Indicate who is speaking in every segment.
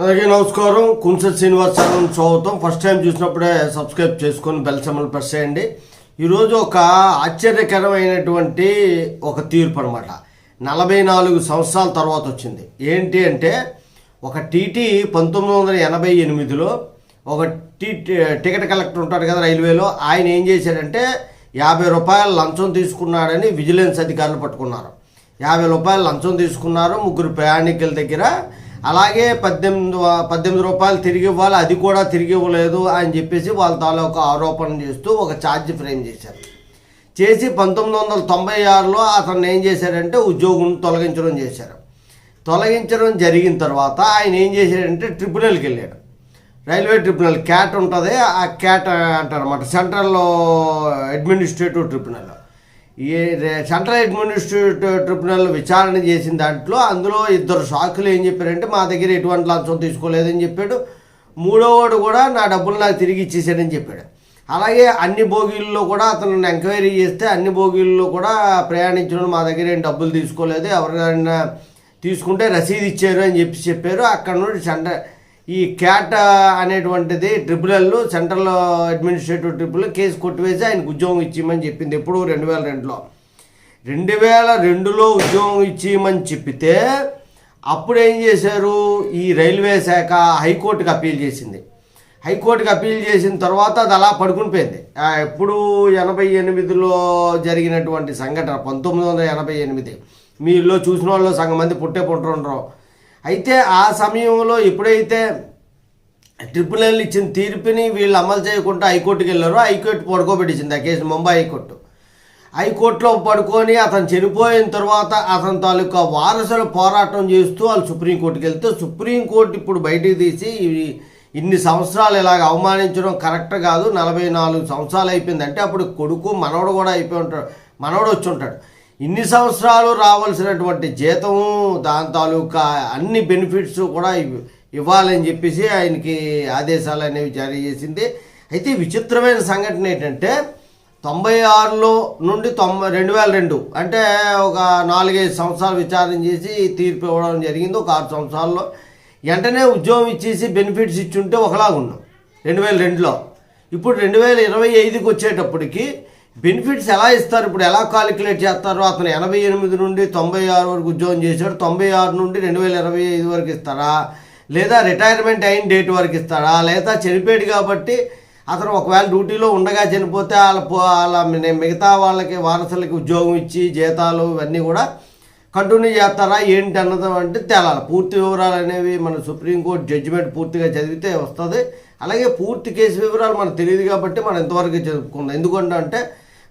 Speaker 1: అలాగే నమస్కారం. కుంస శ్రీనివాస్ ఛానల్ స్వాగతం. ఫస్ట్ టైం చూసినప్పుడే సబ్స్క్రైబ్ చేసుకొని బెల్ సింబల్ ప్రెస్ చేయండి. ఈరోజు ఒక ఆశ్చర్యకరమైనటువంటి ఒక తీర్పు అనమాట. 44 సంవత్సరాల తర్వాత వచ్చింది. ఏంటి అంటే ఒక టీటీ 1988లో ఒక టికెట్ కలెక్టర్ ఉంటాడు కదా రైల్వేలో, ఆయన ఏం చేశాడంటే 50 రూపాయలు లంచం తీసుకున్నాడని విజిలెన్స్ అధికారులు పట్టుకున్నారు. 50 రూపాయలు లంచం తీసుకున్నారు ముగ్గురు ప్రయాణికుల దగ్గర. అలాగే 18 రూపాయలు తిరిగి ఇవ్వాలి, అది కూడా తిరిగి ఇవ్వలేదు అని చెప్పేసి వాళ్ళ తాలూకు ఆరోపణ చేస్తూ ఒక ఛార్జ్ ఫ్రేమ్ చేశారు. చేసి 1996లో అతను ఏం చేశారంటే ఉద్యోగం తొలగించడం చేశారు. తొలగించడం జరిగిన తర్వాత ఆయన ఏం చేశాడంటే ట్రిబ్యునల్కి వెళ్ళాడు. రైల్వే ట్రిబ్యునల్ క్యాట్ ఉంటుంది, ఆ క్యాట్ అంటారన్నమాట, సెంట్రల్ అడ్మినిస్ట్రేటివ్ ట్రిబ్యునల్. ఈ సెంట్రల్ అడ్మినిస్ట్రేటివ్ ట్రిబ్యునల్ విచారణ చేసిన దాంట్లో అందులో 2 షాకులు ఏం చెప్పారంటే మా దగ్గర ఎటువంటి లంచం తీసుకోలేదని చెప్పాడు. మూడోవాడు కూడా నా డబ్బులు నాకు తిరిగి ఇచ్చేసాడని చెప్పాడు. అలాగే అన్ని బోగీల్లో కూడా అతను ఎంక్వైరీ చేస్తే అన్ని బోగీల్లో కూడా ప్రయాణించడం మా దగ్గర ఏం డబ్బులు తీసుకోలేదు, ఎవరికైనా తీసుకుంటే రసీదు ఇచ్చారు అని చెప్పారు. అక్కడ నుండి ఈ క్యాట్ అనేటువంటిది tribunal, central administrative tribunal case కొట్టివేసి ఆయనకు ఉద్యోగం ఇచ్చేయమని చెప్పింది. ఎప్పుడు 2002లో. 2002లో ఉద్యోగం ఇచ్చేయమని చెప్పితే అప్పుడు ఏం చేశారు, ఈ రైల్వే శాఖ హైకోర్టుకి అప్పీల్ చేసింది. హైకోర్టుకి అప్పీల్ చేసిన తర్వాత అది అలా పడుకుని పోయింది. ఎప్పుడు 88లో జరిగినటువంటి సంఘటన, 1988. మీలో చూసిన వాళ్ళు సగం మంది పుట్టుండ్రు. అయితే ఆ సమయంలో ఎప్పుడైతే ట్రిబ్యునల్ ఇచ్చిన తీర్పుని వీళ్ళు అమలు చేయకుండా హైకోర్టుకి వెళ్ళారో, హైకోర్టు పడుకోబెట్టించింది ఆ కేసు. ముంబై హైకోర్టులో పడుకొని అతను చనిపోయిన తర్వాత అతని తాలూకా వారసులు పోరాటం చేస్తూ వాళ్ళు సుప్రీంకోర్టుకి వెళ్తే సుప్రీంకోర్టు ఇప్పుడు బయటికి తీసి ఇన్ని సంవత్సరాలు ఇలాగ అవమానించడం కరెక్ట్ కాదు, 44 సంవత్సరాలు అయిపోయింది అంటే అప్పుడు కొడుకు మనవడు కూడా అయిపోయి ఉంటాడు, మనవడు వచ్చి ఉంటాడు. ఇన్ని సంవత్సరాలు రావాల్సినటువంటి జీతము దాని తాలూకా అన్ని బెనిఫిట్స్ కూడా ఇవ్వాలని చెప్పేసి ఆయనకి ఆదేశాలు అనేవి జారీ చేసింది. అయితే విచిత్రమైన సంఘటన ఏంటంటే 96లో నుండి 2002 అంటే ఒక 4-5 సంవత్సరాలు విచారణ చేసి తీర్పు ఇవ్వడం జరిగింది. ఒక 6 సంవత్సరాల్లో వెంటనే ఉద్యోగం ఇచ్చేసి బెనిఫిట్స్ ఇచ్చుంటే ఒకలాగా ఉన్నాం 2002లో. ఇప్పుడు 2025కి వచ్చేటప్పటికి బెనిఫిట్స్ ఎలా ఇస్తారు, ఇప్పుడు ఎలా కాలిక్యులేట్ చేస్తారో, అతను 88 నుండి 96 వరకు ఉద్యోగం చేశాడు, 96 నుండి 2025 వరకు ఇస్తారా, లేదా రిటైర్మెంట్ అయిన డేట్ వరకు ఇస్తారా, లేదా చనిపోయాడు కాబట్టి అతను ఒకవేళ డ్యూటీలో ఉండగా చనిపోతే వాళ్ళ మిగతా వాళ్ళకి వారసులకి ఉద్యోగం ఇచ్చి జీతాలు ఇవన్నీ కూడా కంటిన్యూ చేస్తారా ఏంటి అన్నది అంటే తేలాలి. పూర్తి వివరాలు అనేవి మన సుప్రీంకోర్టు జడ్జిమెంట్ పూర్తిగా చదివితే వస్తుంది. అలాగే పూర్తి కేసు వివరాలు మనకు తెలియదు కాబట్టి మనం ఇంతవరకు చదువుకుందాం. ఎందుకంటే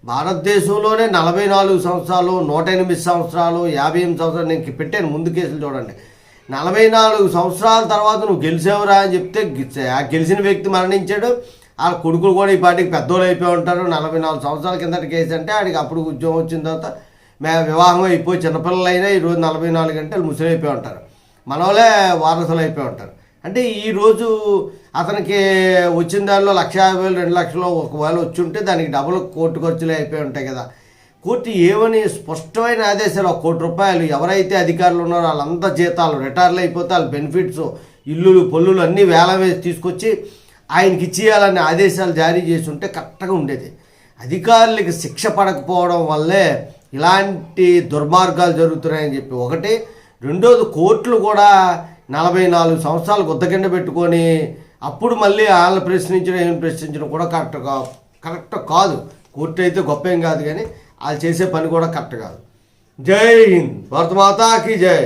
Speaker 1: భారతదేశంలోనే 44 సంవత్సరాలు, 108 సంవత్సరాలు, 58 సంవత్సరాలు నేను పెట్టాను ముందు కేసులు చూడండి. 44 సంవత్సరాల తర్వాత నువ్వు గెలిచేవరా అని చెప్తే ఆ గెలిచిన వ్యక్తి మరణించాడు, ఆ కొడుకులు కూడా ఈ పార్టీకి పెద్దోళ్ళు అయిపోయి ఉంటారు. 44 సంవత్సరాల కిందటి కేసు అంటే ఆడికి అప్పుడు ఉద్యోగం వచ్చిన తర్వాత వివాహం అయిపోయి చిన్నపిల్లలు అయినా ఈరోజు 44 గంటలు ముసలి అయిపోయి ఉంటారు, మనోళ్ళే వారసులు అయిపోయి ఉంటారు. అంటే ఈరోజు అతనికి వచ్చిన దానిలో 1,50,000 2 లక్షలు ఒకవేళ వచ్చి ఉంటే దానికి డబుల్ కోర్టు ఖర్చులే అయిపోయి ఉంటాయి కదా. కోర్టు ఏమని స్పష్టమైన ఆదేశాలు, 1 కోటి రూపాయలు ఎవరైతే అధికారులు ఉన్నారో వాళ్ళంతా జీతాలు, రిటైర్లు అయిపోతే వాళ్ళ బెనిఫిట్స్, ఇల్లులు పొల్లులు అన్నీ వేల వేసి తీసుకొచ్చి ఆయనకి ఇచ్చేయాలనే ఆదేశాలు జారీ చేసి ఉంటే కరెక్ట్గా ఉండేది. అధికారులకి శిక్ష పడకపోవడం వల్లే ఇలాంటి దుర్మార్గాలు జరుగుతున్నాయని చెప్పి ఒకటి. రెండోది కోర్టులు కూడా 44 సంవత్సరాలు గుద్దకిండ పెట్టుకొని అప్పుడు మళ్ళీ వాళ్ళని ప్రశ్నించడం కూడా కరెక్ట్ కాదు. కోర్టు అయితే గొప్ప ఏం కాదు, కానీ వాళ్ళు చేసే పని కూడా కరెక్ట్ కాదు. జై హింద్, భారత మాతాకి జై.